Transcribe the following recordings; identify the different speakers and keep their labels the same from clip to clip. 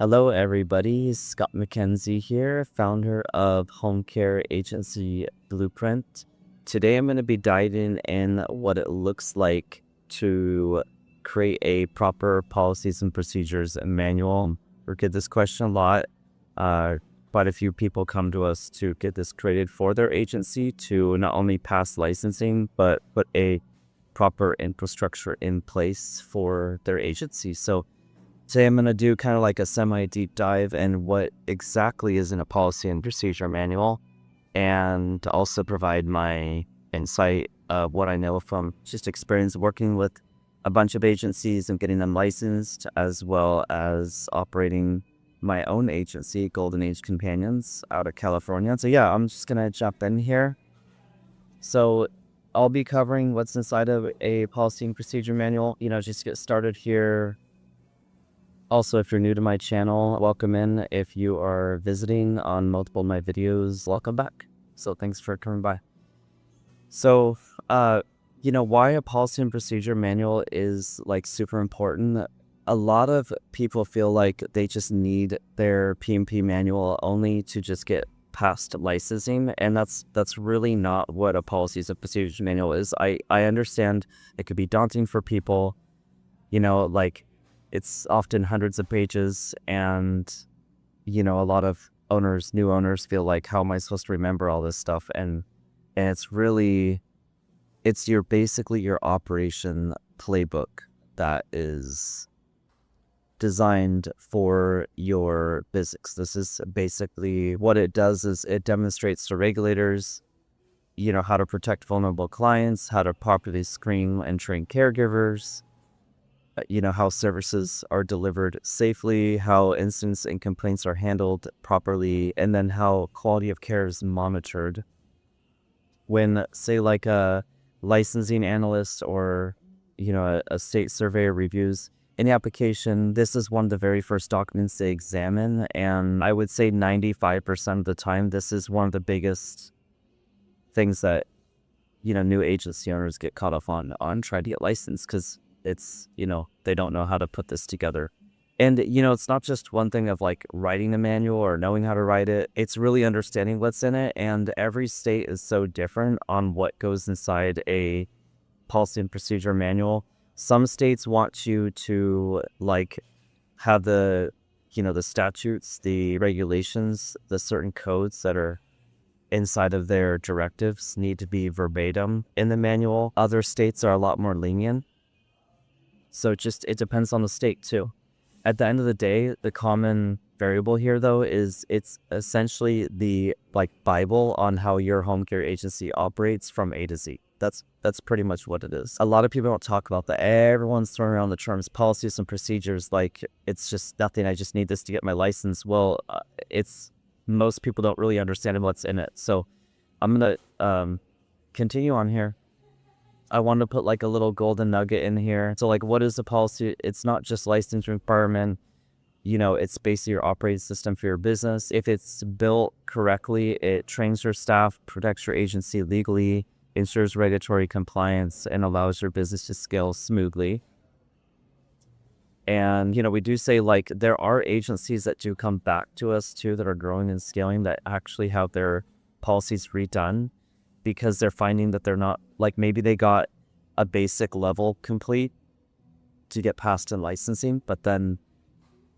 Speaker 1: Hello, everybody. Scott McKenzie here, founder of Home Care Agency Blueprint. Today, I'm going to be diving in what it looks like to create a proper policies and procedures manual. We get this question a lot. Quite a few people come to us to get this created for their agency to not only pass licensing, but put a proper infrastructure in place for their agency. So today I'm going to do kind of like a semi-deep dive in what exactly is in a policy and procedure manual, and to also provide my insight of what I know from just experience working with a bunch of agencies and getting them licensed, as well as operating my own agency, Golden Age Companions, out of California. So yeah, I'm just going to jump in here. So I'll be covering what's inside of a policy and procedure manual, just to get started here. Also, if you're new to my channel, welcome in. If you are visiting on multiple of my videos, welcome back. So thanks for coming by. So, why a policy and procedure manual is like super important. A lot of people feel like they just need their PMP manual only to just get past licensing, and that's really not what a policies and procedures manual is. I understand it could be daunting for people, it's often hundreds of pages, and a lot of new owners feel like, how am I supposed to remember all this stuff? And it's really, it's basically your operation playbook that is designed for your business. This is basically what it does. Is it demonstrates to regulators, how to protect vulnerable clients, how to properly screen and train caregivers, how services are delivered safely, how incidents and complaints are handled properly, and then how quality of care is monitored. When, say, like a licensing analyst or, a state surveyor reviews any application, this is one of the very first documents they examine. And I would say 95% of the time, this is one of the biggest things that, new agency owners get caught off on trying to get licensed, because it's, they don't know how to put this together. And, it's not just one thing of like writing the manual or knowing how to write it. It's really understanding what's in it. And every state is so different on what goes inside a policy and procedure manual. Some states want you to like have the statutes, the regulations, the certain codes that are inside of their directives need to be verbatim in the manual. Other states are a lot more lenient. So it depends on the state too. At the end of the day, the common variable here, though, is it's essentially the Bible on how your home care agency operates from A to Z. That's pretty much what it is. A lot of people don't talk about that. Everyone's throwing around the terms policies and procedures like it's just nothing. I just need this to get my license. Well, most people don't really understand what's in it. So I'm gonna continue on here. I want to put like a little golden nugget in here. So like, what is the policy? It's not just license requirement. It's basically your operating system for your business. If it's built correctly, it trains your staff, protects your agency legally, ensures regulatory compliance, and allows your business to scale smoothly. And, we do say like there are agencies that do come back to us too that are growing and scaling that actually have their policies redone, because they're finding that they're not, like, maybe they got a basic level complete to get past in licensing, but then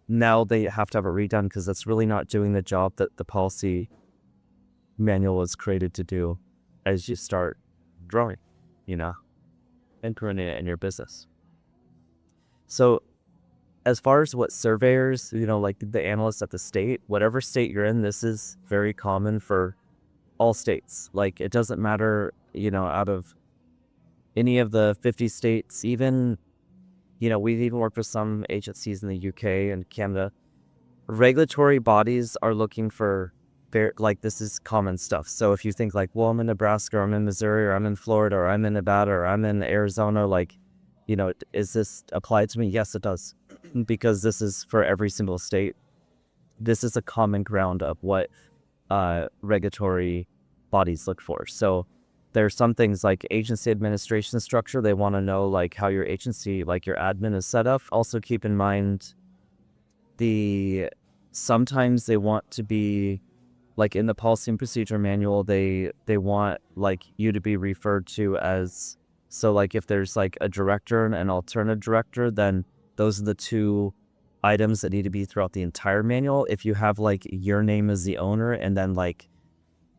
Speaker 1: now they have to have it redone because that's really not doing the job that the policy manual was created to do as you start growing, and growing it in your business. So as far as what surveyors, like the analysts at the state, whatever state you're in, this is very common for all states. Like, it doesn't matter, out of any of the 50 states, even, we've even worked with some agencies in the UK and Canada. Regulatory bodies are looking for this is common stuff. So if you think like, well, I'm in Nebraska, or I'm in Missouri, or I'm in Florida, or I'm in Nevada, or I'm in Arizona, is this applied to me? Yes, it does. Because this is for every single state. This is a common ground of what regulatory bodies look for. So there's some things like agency administration structure. They want to know like how your agency, like your admin, is set up. Also keep in mind sometimes they want to be like in the policy and procedure manual, they want like you to be referred to as, so like if there's like a director and an alternate director, then those are the two items that need to be throughout the entire manual. If you have like your name as the owner and then like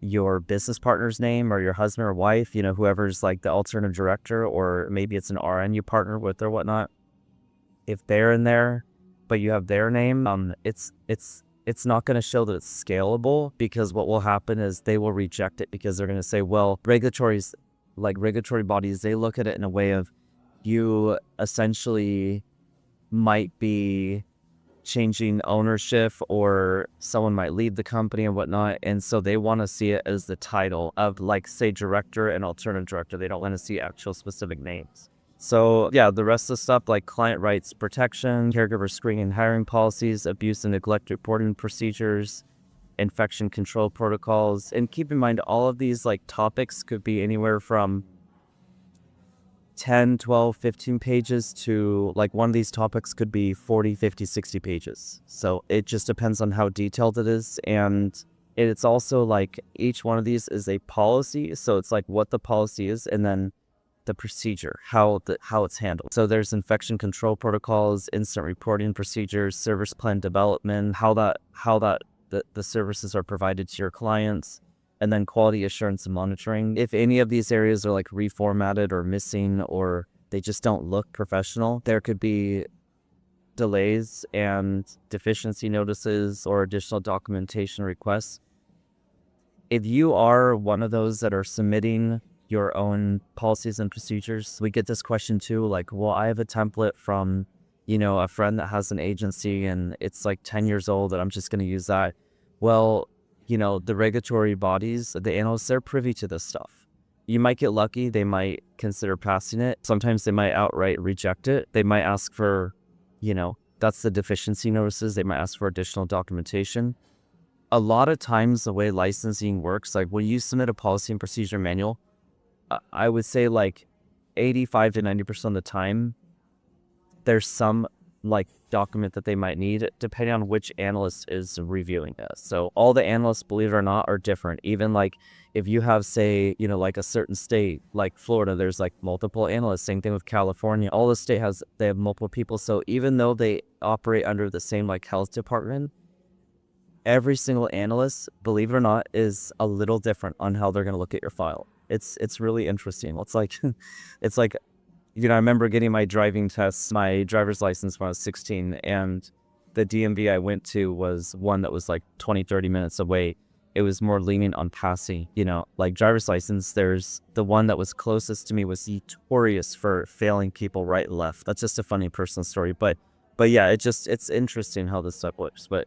Speaker 1: your business partner's name or your husband or wife, whoever's like the alternate director, or maybe it's an RN you partner with or whatnot, if they're in there but you have their name, it's not going to show that it's scalable, because what will happen is they will reject it, because they're going to say, well, regulatory bodies, they look at it in a way of, you essentially might be changing ownership, or someone might leave the company and whatnot, and so they want to see it as the title of, like, say, director and alternate director. They don't want to see actual specific names. So yeah, the rest of the stuff like client rights protection, caregiver screening and hiring policies, abuse and neglect reporting procedures, infection control protocols. And keep in mind, all of these like topics could be anywhere from 10, 12, 15 pages to like one of these topics could be 40, 50, 60 pages. So it just depends on how detailed it is. And it's also like each one of these is a policy. So it's like what the policy is, and then the procedure, how it's handled. So there's infection control protocols, instant reporting procedures, service plan development, how the services are provided to your clients, and then quality assurance and monitoring. If any of these areas are like reformatted or missing, or they just don't look professional, there could be delays and deficiency notices or additional documentation requests. If you are one of those that are submitting your own policies and procedures, we get this question too, like, well, I have a template from, a friend that has an agency and it's like 10 years old and I'm just going to use that. Well, the regulatory bodies, the analysts, they're privy to this stuff. You might get lucky. They might consider passing it. Sometimes they might outright reject it. They might ask for, that's the deficiency notices. They might ask for additional documentation. A lot of times the way licensing works, like when you submit a policy and procedure manual, I would say like 85 to 90% of the time, there's some like document that they might need, depending on which analyst is reviewing this. So all the analysts, believe it or not, are different. Even like if you have, say, like a certain state, like Florida, there's like multiple analysts. Same thing with California. All the state they have multiple people. So even though they operate under the same like health department, every single analyst, believe it or not, is a little different on how they're going to look at your file. It's really interesting. It's like, I remember getting my driving test, my driver's license when I was 16, and the DMV I went to was one that was like 20, 30 minutes away. It was more lenient on passing, like driver's license. There's the one that was closest to me was notorious for failing people right and left. That's just a funny personal story. But yeah, it's interesting how this stuff works. But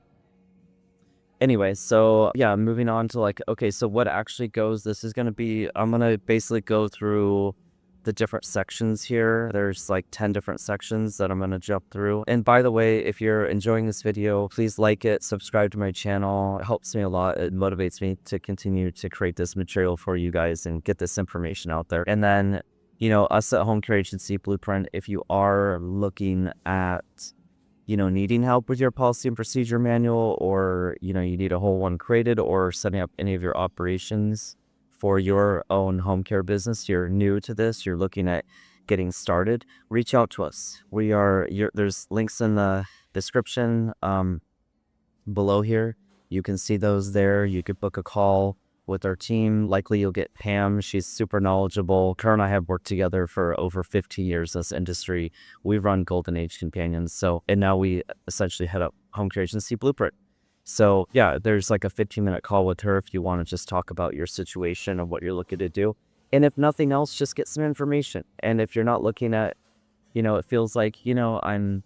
Speaker 1: anyway, so yeah, moving on to like, okay, so what actually goes, I'm going to basically go through the different sections here. There's like 10 different sections that I'm going to jump through. And by the way, if you're enjoying this video, please like it, subscribe to my channel. It helps me a lot. It motivates me to continue to create this material for you guys and get this information out there. And then, us at Home Care Agency Blueprint, if you are looking at needing help with your policy and procedure manual, or, you need a whole one created, or setting up any of your operations for your own home care business, you're new to this, you're looking at getting started, reach out to us. There's links in the description below here. You can see those there. You could book a call with our team. Likely you'll get Pam. She's super knowledgeable. Her and I have worked together for over 15 years in this industry. We run Golden Age Companions. And now we essentially head up Home Care Agency Blueprint. So yeah, there's like a 15-minute call with her if you want to just talk about your situation and what you're looking to do. And if nothing else, just get some information. And if you're not looking at, it feels like, I'm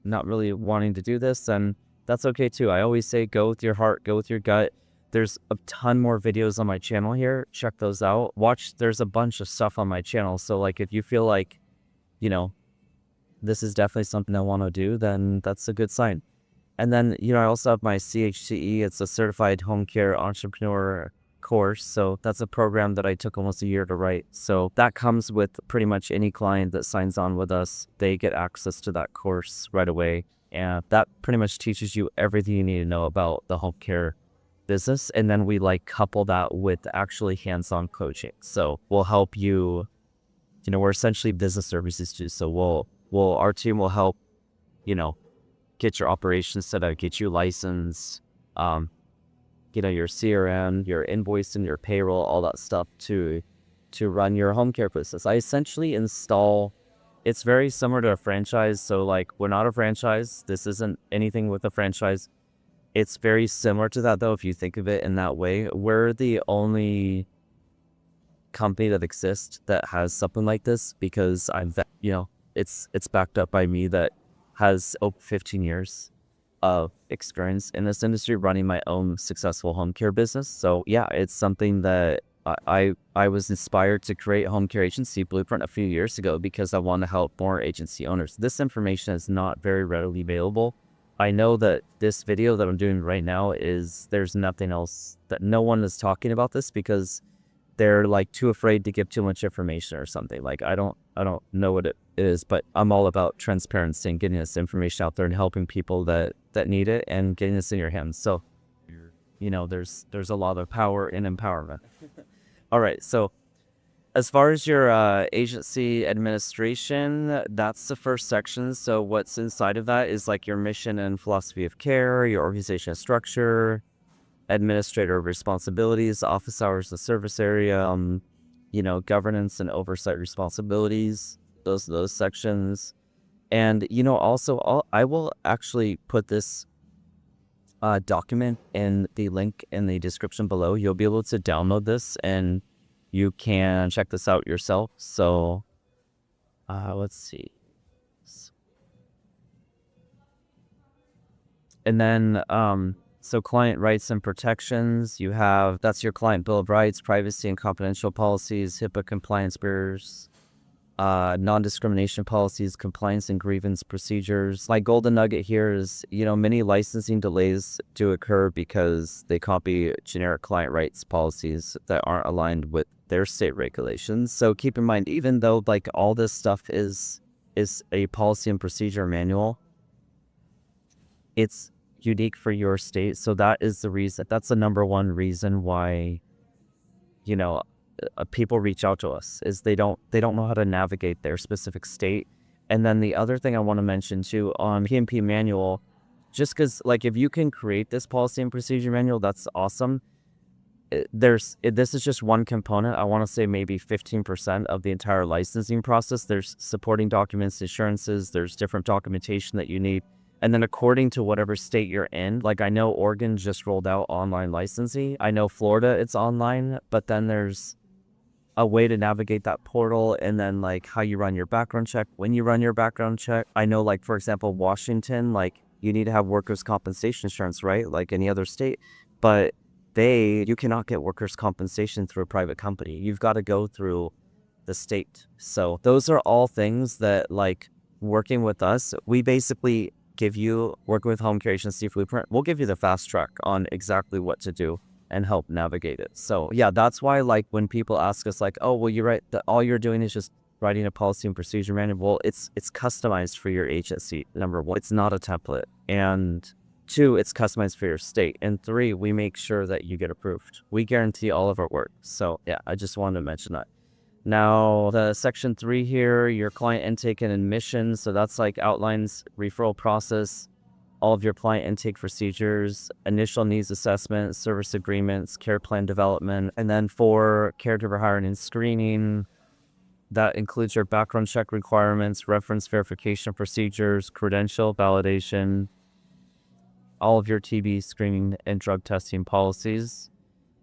Speaker 1: not really wanting to do this, then that's okay too. I always say, go with your heart, go with your gut. There's a ton more videos on my channel here. Check those out. There's a bunch of stuff on my channel. So like, if you feel like, this is definitely something I want to do, then that's a good sign. And then, I also have my CHCE. It's a Certified Home Care Entrepreneur course. So that's a program that I took almost a year to write. So that comes with pretty much any client that signs on with us. They get access to that course right away. And that pretty much teaches you everything you need to know about the home care business. And then we like couple that with actually hands-on coaching. So we'll help you, we're essentially business services too. So our team will help, get your operations set up, get you licensed, your CRM, your invoicing, your payroll, all that stuff to run your home care business. I essentially install, it's very similar to a franchise. So like we're not a franchise. This isn't anything with a franchise. It's very similar to that though, if you think of it in that way. We're the only company that exists that has something like this because it's backed up by me that has over 15 years of experience in this industry running my own successful home care business. So yeah, it's something that I was inspired to create a home care agency blueprint a few years ago because I want to help more agency owners. This information is not very readily available. I know that this video that I'm doing right now there's nothing else, that no one is talking about this because they're like too afraid to give too much information or something. Like I don't know what it is, but I'm all about transparency and getting this information out there and helping people that need it and getting this in your hands. So, there's a lot of power in empowerment. All right. So as far as your agency administration, that's the first section. So what's inside of that is like your mission and philosophy of care, your organizational structure, administrator responsibilities, office hours, the service area, governance and oversight responsibilities, those sections. And, also I will actually put this document in the link in the description below. You'll be able to download this and you can check this out yourself. So let's see. And then so client rights and protections, that's your client bill of rights, privacy and confidential policies, HIPAA compliance barriers, non-discrimination policies, compliance and grievance procedures. My golden nugget here is, many licensing delays do occur because they copy generic client rights policies that aren't aligned with their state regulations. So keep in mind, even though like all this stuff is a policy and procedure manual, it's unique for your state. So that's the number one reason why, people reach out to us is they don't know how to navigate their specific state. And then the other thing I want to mention too on PMP manual, just because like if you can create this policy and procedure manual, that's awesome. This is just one component. I want to say maybe 15% of the entire licensing process. There's supporting documents, assurances, there's different documentation that you need. And then according to whatever state you're in, like I know Oregon just rolled out online licensing. I know Florida, it's online, but then there's a way to navigate that portal and then like how you run your background check, when you run your background check. I know like, for example, Washington, like you need to have workers' compensation insurance, right? Like any other state, but you cannot get workers' compensation through a private company. You've got to go through the state. So those are all things that like working with us, we basically working with Home Care Agency Blueprint, we'll give you the fast track on exactly what to do and help navigate it. So yeah, that's why like when people ask us like, oh, well, you're right, that all you're doing is just writing a policy and procedure manual. Well, it's customized for your agency. Number one, it's not a template. And 2, it's customized for your state. And 3, we make sure that you get approved. We guarantee all of our work. So yeah, I just wanted to mention that. Now, the section 3 here, your client intake and admission. So that's like outlines referral process, all of your client intake procedures, initial needs assessment, service agreements, care plan development. And then for caregiver hiring and screening, that includes your background check requirements, reference verification procedures, credential validation, all of your TB screening and drug testing policies.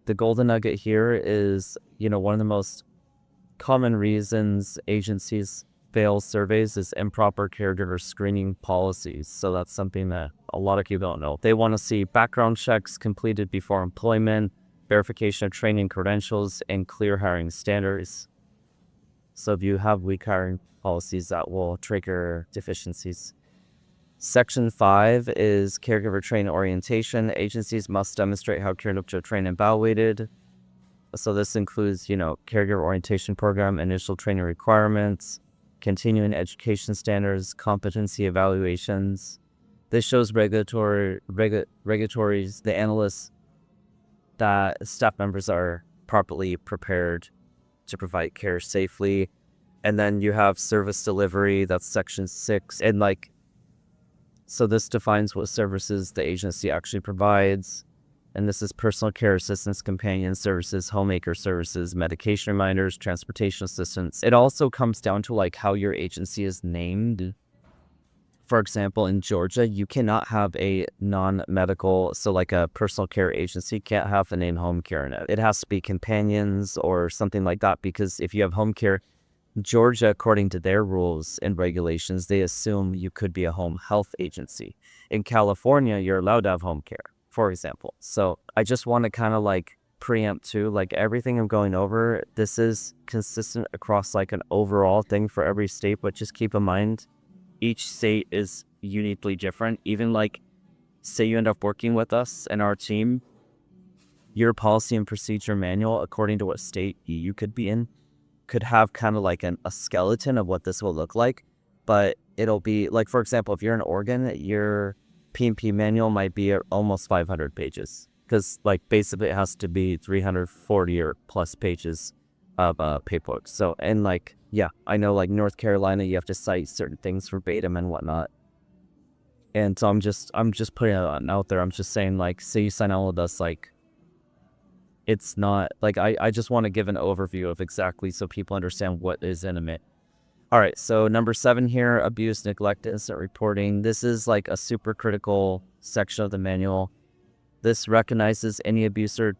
Speaker 1: The golden nugget here is, one of the most common reasons agencies fail surveys is improper caregiver screening policies. So that's something that a lot of people don't know. They want to see background checks completed before employment, verification of training credentials, and clear hiring standards. So if you have weak hiring policies, that will trigger deficiencies. Section 5 is caregiver training orientation. Agencies must demonstrate how caregivers are trained and evaluated. So this includes, caregiver orientation program, initial training requirements, continuing education standards, competency evaluations. This shows regulatories, the analysts, that staff members are properly prepared to provide care safely. And then you have service delivery, that's section 6. And like, so this defines what services the agency actually provides. And this is personal care assistance, companion services, homemaker services, medication reminders, transportation assistance. It also comes down to like how your agency is named. For example, in Georgia, you cannot have a non-medical, so like a personal care agency can't have the name home care in it. It has to be companions or something like that, because if you have home care, Georgia, according to their rules and regulations, they assume you could be a home health agency. In California, you're allowed to have home care, for example. So I just want to kind of like preempt too, like everything I'm going over, this is consistent across like an overall thing for every state, but just keep in mind, each state is uniquely different. Even like, say you end up working with us and our team, your policy and procedure manual, according to what state you could be in, could have kind of like a skeleton of what this will look like. But it'll be like, for example, if you're in Oregon, your P&P manual might be almost 500 pages, because like basically it has to be 340 or plus pages of paperwork. So, and like, yeah, I know like North Carolina, you have to cite certain things verbatim and whatnot. And so I'm just putting it out there. I'm just saying, like, say you sign on with us, like, it's not like, I just want to give an overview of exactly so people understand what is in it. All right, so number 7 here, abuse, neglect, incident reporting. This is like a super critical section of the manual. This recognizes any abuse or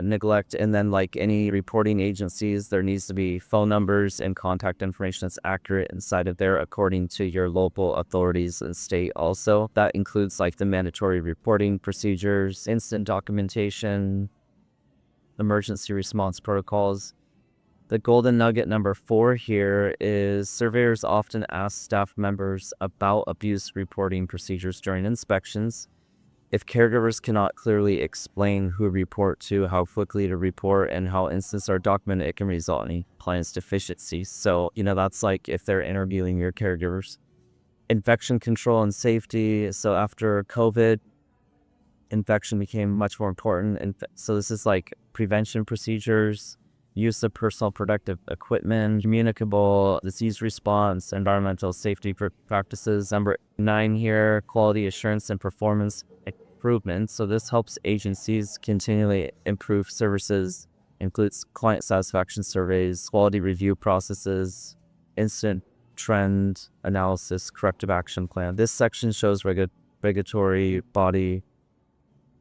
Speaker 1: neglect, and then like any reporting agencies, there needs to be phone numbers and contact information that's accurate inside of there according to your local authorities and state also. That includes like the mandatory reporting procedures, incident documentation, emergency response protocols. The golden nugget number 4 here is surveyors often ask staff members about abuse reporting procedures during inspections. If caregivers cannot clearly explain who to report to, how quickly to report, and how incidents are documented, it can result in compliance deficiencies. So, that's like if they're interviewing your caregivers. Infection control and safety. So after COVID, infection became much more important. And so this is like prevention procedures, use of personal protective equipment, communicable disease response, environmental safety practices. Number 9 here, quality assurance and performance improvement. So this helps agencies continually improve services, includes client satisfaction surveys, quality review processes, incident trend analysis, corrective action plan. This section shows regulatory body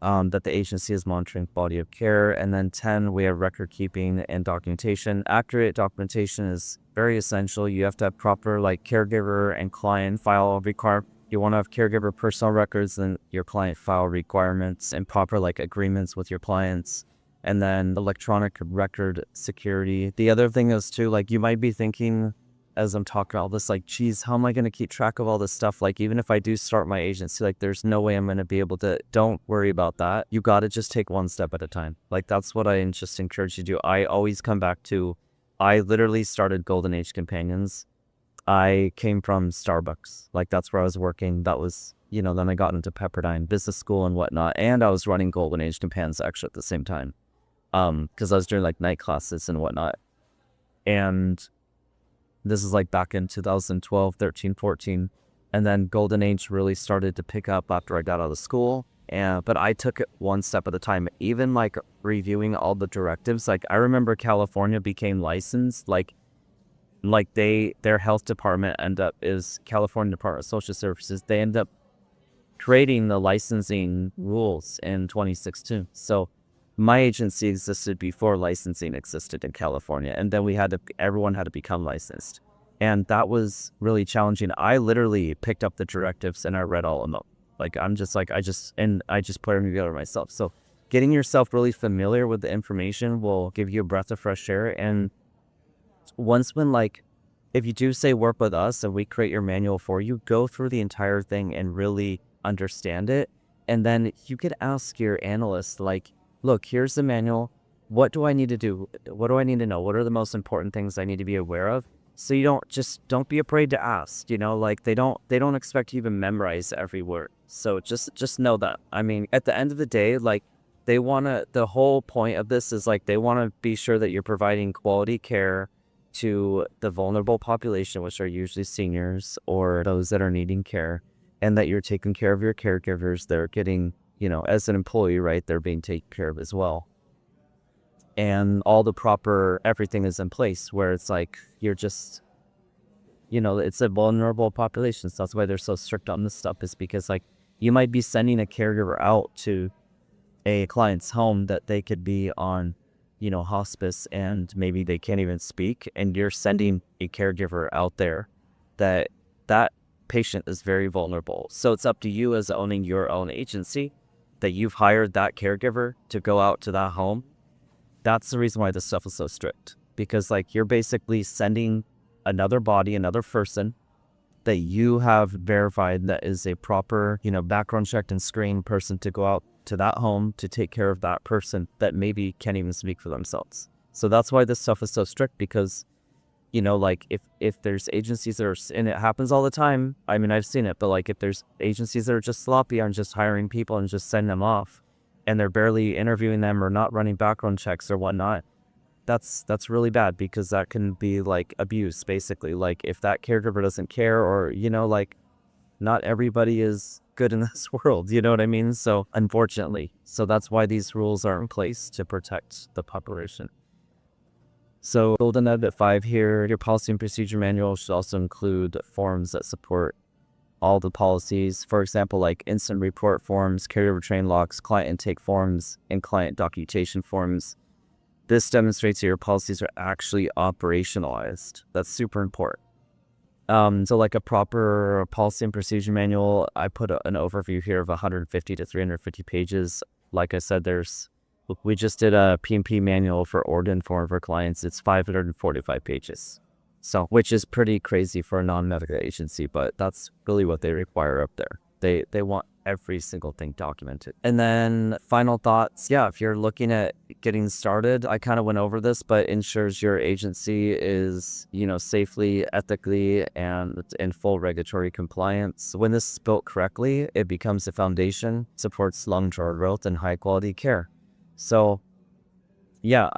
Speaker 1: that the agency is monitoring quality of care. And then 10, we have record keeping and documentation. Accurate documentation is very essential. You have to have proper like caregiver and client file requirements. You want to have caregiver personal records and your client file requirements and proper like agreements with your clients. And then electronic record security. The other thing is too, like you might be thinking as I'm talking about all this, like, geez, how am I going to keep track of all this stuff? Like, even if I do start my agency, like, there's no way I'm going to be able to. Don't worry about that. You got to just take one step at a time. Like, that's what I just encourage you to do. I always come back to, I literally started Golden Age Companions. I came from Starbucks. Like, that's where I was working. That was, then I got into Pepperdine Business School and whatnot. And I was running Golden Age Companions actually at the same time. Because I was doing like night classes and whatnot. And this is like back in 2012, 13, 14. And then Golden Age really started to pick up after I got out of school. But I took it one step at a time, even like reviewing all the directives. Like I remember California became licensed, like their health department is California Department of Social Services. They end up creating the licensing rules in 2016. So my agency existed before licensing existed in California. And then everyone had to become licensed. And that was really challenging. I literally picked up the directives and I read all of them. Like, I just put them together myself. So getting yourself really familiar with the information will give you a breath of fresh air. And if you do say work with us and we create your manual for you, go through the entire thing and really understand it. And then you could ask your analyst, like, look, here's the manual. What do I need to do? What do I need to know? What are the most important things I need to be aware of? So you don't be afraid to ask, like they don't expect you to memorize every word. So just know that. I mean, at the end of the day, like the whole point of this is like they want to be sure that you're providing quality care to the vulnerable population, which are usually seniors or those that are needing care, and that you're taking care of your caregivers. They're getting, as an employee, right? They're being taken care of as well. And all the proper everything is in place where it's like you're just, it's a vulnerable population. So that's why they're so strict on this stuff, is because like you might be sending a caregiver out to a client's home that they could be on, hospice, and maybe they can't even speak, and you're sending a caregiver out there that patient is very vulnerable. So it's up to you, as owning your own agency, that you've hired that caregiver to go out to that home. That's the reason why this stuff is so strict, because like you're basically sending another body, another person that you have verified that is a proper, background checked and screened person to go out to that home to take care of that person that maybe can't even speak for themselves. So that's why this stuff is so strict, because, like if there's agencies that are, and it happens all the time. I mean, I've seen it, but like if there's agencies that are just sloppy on just hiring people and just sending them off, and they're barely interviewing them or not running background checks or whatnot, that's really bad, because that can be like abuse, basically. Like if that caregiver doesn't care, or like not everybody is good in this world, you know what I mean? So unfortunately, so that's why these rules are in place, to protect the population. So golden edit 5 here, your policy and procedure manual should also include forms that support all the policies. For example, like instant report forms, caregiver train logs, client intake forms, and client documentation forms. This demonstrates that your policies are actually operationalized. That's super important. So like a proper policy and procedure manual, I put an overview here of 150 to 350 pages. Like I said, we just did a P&P manual for organ form for clients. It's 545 pages. So, which is pretty crazy for a non-medical agency, but that's really what they require up there. They want every single thing documented. And then final thoughts. Yeah, if you're looking at getting started, I kind of went over this, but ensures your agency is, safely, ethically, and in full regulatory compliance. When this is built correctly, it becomes a foundation, supports long-term growth and high-quality care. So, yeah,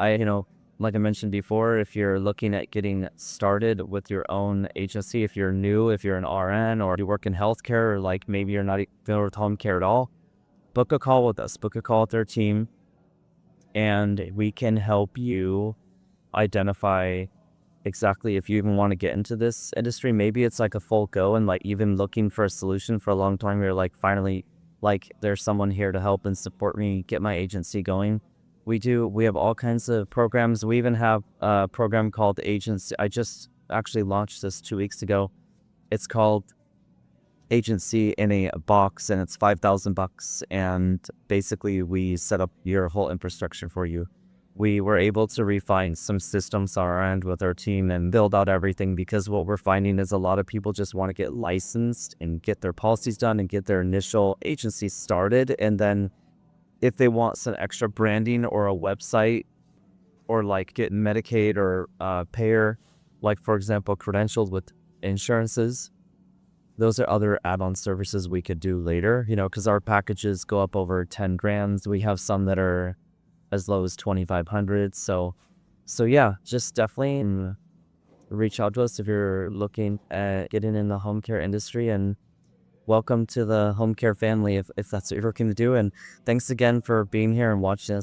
Speaker 1: like I mentioned before, if you're looking at getting started with your own agency, if you're new, if you're an RN, or you work in healthcare, or like maybe you're not familiar with home care at all, book a call with us, book a call with our team, and we can help you identify exactly if you even want to get into this industry. Maybe it's like a full go, and like even looking for a solution for a long time, you're like, finally, like there's someone here to help and support me get my agency going. We have all kinds of programs. We even have a program called Agency. I just actually launched this 2 weeks ago. It's called Agency in a Box, and it's $5,000. And basically we set up your whole infrastructure for you. We were able to refine some systems on our end with our team and build out everything, because what we're finding is a lot of people just want to get licensed and get their policies done and get their initial agency started. And then if they want some extra branding or a website, or like get Medicaid or payer, like for example, credentialed with insurances, those are other add-on services we could do later, because our packages go up over 10 grand. We have some that are as low as 2,500. So yeah, just definitely reach out to us if you're looking at getting in the home care industry, and welcome to the home care family if that's what you're looking to do. And thanks again for being here and watching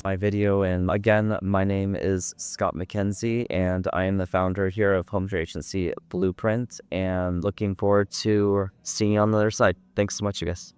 Speaker 1: my video. And again, my name is Scott McKenzie, and I am the founder here of home care agency Blueprint, and looking forward to seeing you on the other side. Thanks so much, you guys.